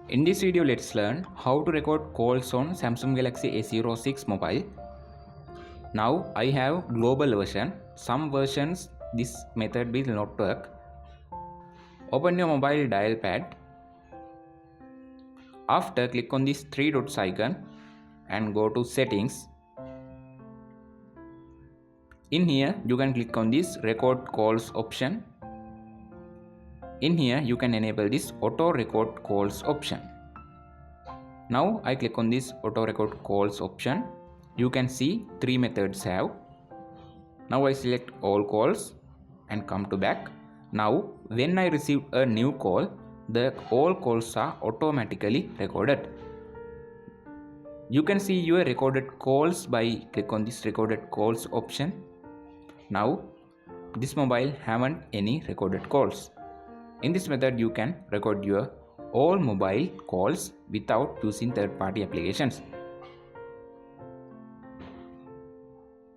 In this video, let's learn how to record calls on Samsung Galaxy A06 mobile. Now I have global version. Some versions this method will not work. Open your mobile dial pad. After, click on this three dots icon and go to settings. In here you can click on this record calls option. In here you can enable this auto record calls option. Now I click on this auto record calls option. You can see three methods have. Now I select all calls and come to back. Now when I receive a new call, the all calls are automatically recorded. You can see your recorded calls by click on this recorded calls option. Now this mobile haven't any recorded calls. In this method you can record your all mobile calls without using third-party applications.